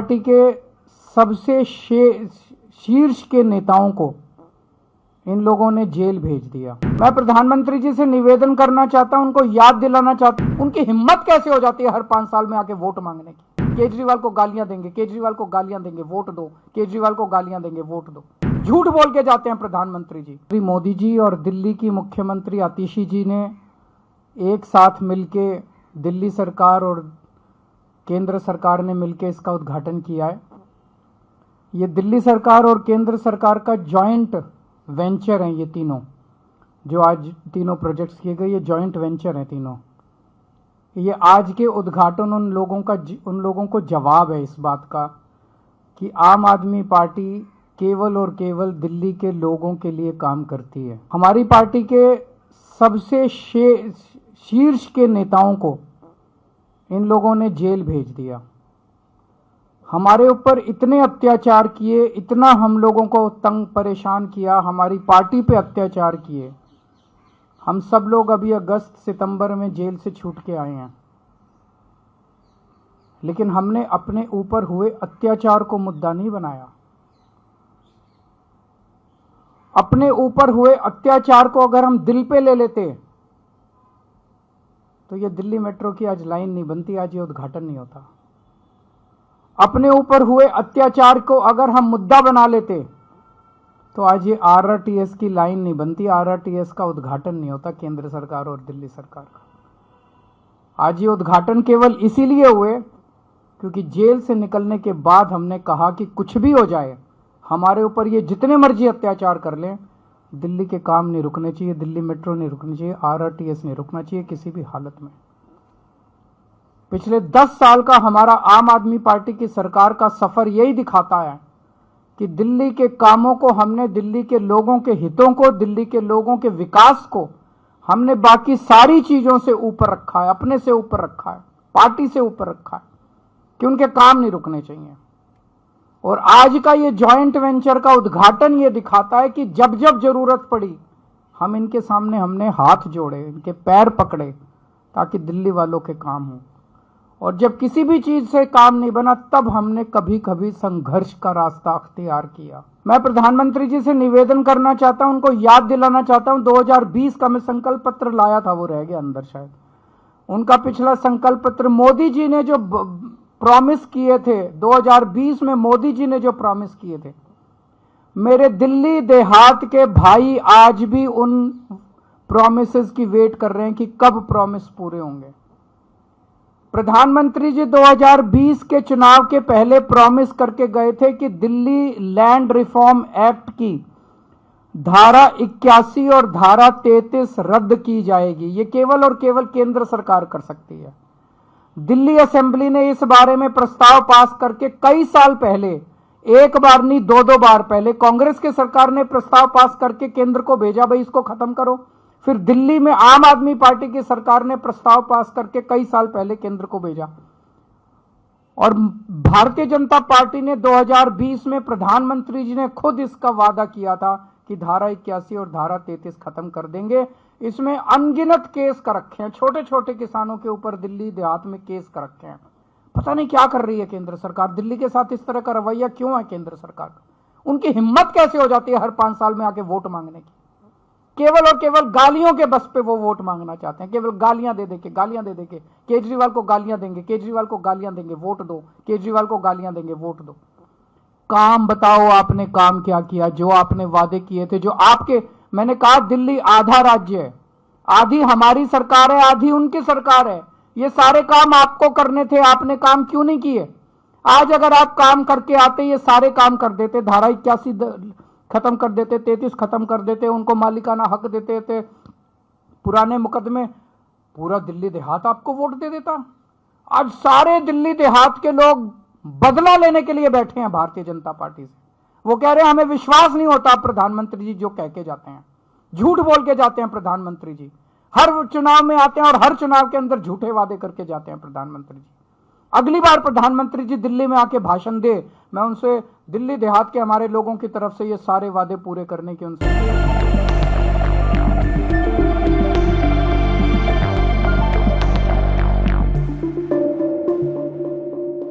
Party के सबसे शीर्ष के नेताओं को इन लोगों ने जेल भेज दिया। मैं प्रधानमंत्री जी से निवेदन करना चाहता हूं, उनको याद दिलाना चाहता हूं, उनकी हिम्मत कैसे हो जाती है हर 5 साल में आके वोट मांगने की। केजरीवाल को गालियां देंगे, केजरीवाल को गालियां देंगे, वोट दो, केजरीवाल को गालियां देंगे, वोट दो। झूठ बोल के जाते हैं प्रधानमंत्री जी। श्री मोदी जी और दिल्ली की मुख्यमंत्री आतिशी जी ने एक साथ मिलके दिल्ली सरकार और केंद्र सरकार ने मिलकर इसका उद्घाटन किया है। ये दिल्ली सरकार और केंद्र सरकार का जॉइंट वेंचर है। ये तीनों जो आज तीनों प्रोजेक्ट्स किए गए, ये जॉइंट वेंचर हैं तीनों। ये आज के उद्घाटन उन लोगों को जवाब है इस बात का कि आम आदमी पार्टी केवल और केवल दिल्ली के लोगों के लिए काम करती है। हमारी पार्टी के सबसे शीर्ष के नेताओं को इन लोगों ने जेल भेज दिया। हमारे ऊपर इतने अत्याचार किए, इतना हम लोगों को तंग परेशान किया, हमारी पार्टी पे अत्याचार किए। हम सब लोग अभी अगस्त सितंबर में जेल से छूट के आए हैं, लेकिन हमने अपने ऊपर हुए अत्याचार को मुद्दा नहीं बनाया। अपने ऊपर हुए अत्याचार को अगर हम दिल पे ले लेते तो ये दिल्ली मेट्रो की आज लाइन नहीं बनती, आज ये उद्घाटन नहीं होता। अपने ऊपर हुए अत्याचार को अगर हम मुद्दा बना लेते तो आज ये आरआरटीएस की लाइन नहीं बनती, आरआरटीएस का उद्घाटन नहीं होता केंद्र सरकार और दिल्ली सरकार का। आज ये उद्घाटन केवल इसीलिए हुए क्योंकि जेल से निकलने के बाद हमने कहा कि कुछ भी हो जाए, हमारे ऊपर ये जितने मर्जी अत्याचार कर लें, दिल्ली के काम नहीं रुकने चाहिए, दिल्ली मेट्रो नहीं रुकनी चाहिए, आरआरटीएस नहीं रुकना चाहिए किसी भी हालत में। पिछले 10 साल का हमारा आम आदमी पार्टी की सरकार का सफर यही दिखाता है कि दिल्ली के कामों को हमने, दिल्ली के लोगों के हितों को, दिल्ली के लोगों के विकास को हमने बाकी सारी चीजों से ऊपर रखा है, अपने से ऊपर रखा है, पार्टी से ऊपर रखा है कि उनके काम नहीं रुकने चाहिए। और आज का ये जॉइंट वेंचर का उद्घाटन ये दिखाता है कि जब जब जरूरत पड़ी हम इनके सामने हमने हाथ जोड़े, इनके पैर पकड़े ताकि दिल्ली वालों के काम हो। और जब किसी भी चीज से काम नहीं बना तब हमने कभी कभी संघर्ष का रास्ता अख्तियार किया। मैं प्रधानमंत्री जी से निवेदन करना चाहता हूं, उनको याद दिलाना चाहता हूं, 2020 का मैं संकल्प पत्र लाया था, वो रह गया अंदर शायद। उनका पिछला संकल्प पत्र मोदी जी ने जो प्रॉमिस किए थे, 2020 में मोदी जी ने जो प्रॉमिस किए थे, मेरे दिल्ली देहात के भाई आज भी उन प्रॉमिसेस की वेट कर रहे हैं कि कब प्रॉमिस पूरे होंगे। प्रधानमंत्री जी 2020 के चुनाव के पहले प्रॉमिस करके गए थे कि दिल्ली लैंड रिफॉर्म एक्ट की धारा 81 और धारा 33 रद्द की जाएगी। ये केवल और केवल केंद्र सरकार कर सकती है। दिल्ली असेंबली ने इस बारे में प्रस्ताव पास करके कई साल पहले, एक बार नहीं 2-2 बार पहले कांग्रेस की सरकार ने प्रस्ताव पास करके केंद्र को भेजा, भाई इसको खत्म करो। फिर दिल्ली में आम आदमी पार्टी की सरकार ने प्रस्ताव पास करके कई साल पहले केंद्र को भेजा। और भारतीय जनता पार्टी ने 2020 में प्रधानमंत्री जी ने खुद इसका वादा किया था कि धारा 81 और धारा 33 खत्म कर देंगे। इसमें अनगिनत केस कर रखे हैं, छोटे छोटे किसानों के ऊपर दिल्ली देहात में केस कर रखे हैं। पता नहीं क्या कर रही है केंद्र सरकार, दिल्ली के साथ इस तरह का रवैया क्यों है केंद्र सरकार का। उनकी हिम्मत कैसे हो जाती है हर 5 साल में आके वोट मांगने की। केवल और केवल गालियों के बस पे वो वोट मांगना चाहते हैं, केवल गालियां दे दे के केजरीवाल को गालियां देंगे, केजरीवाल को गालियां देंगे, वोट दो, केजरीवाल को गालियां देंगे, वोट दो। काम बताओ, आपने काम क्या किया? जो आपने वादे किए थे, जो आपके, मैंने कहा दिल्ली आधा राज्य है, आधी हमारी सरकार है, आधी उनकी सरकार है। ये सारे काम आपको करने थे, आपने काम क्यों नहीं किए? आज अगर आप काम करके आते, ये सारे काम कर देते, धारा 81 खत्म कर देते, 33 खत्म कर देते, उनको मालिकाना हक देते थे, पुराने मुकदमे, पूरा दिल्ली देहात आपको वोट दे देता। आज सारे दिल्ली देहात के लोग बदला लेने के लिए बैठे हैं भारतीय जनता पार्टी से। वो कह रहे हैं हमें विश्वास नहीं होता प्रधानमंत्री जी जो कह के जाते हैं, झूठ बोल के जाते हैं प्रधानमंत्री जी। हर चुनाव में आते हैं और हर चुनाव के अंदर झूठे वादे करके जाते हैं प्रधानमंत्री जी। अगली बार प्रधानमंत्री जी दिल्ली में आके भाषण दे, मैं उनसे दिल्ली देहात के हमारे लोगों की तरफ से ये सारे वादे पूरे करने की उनसे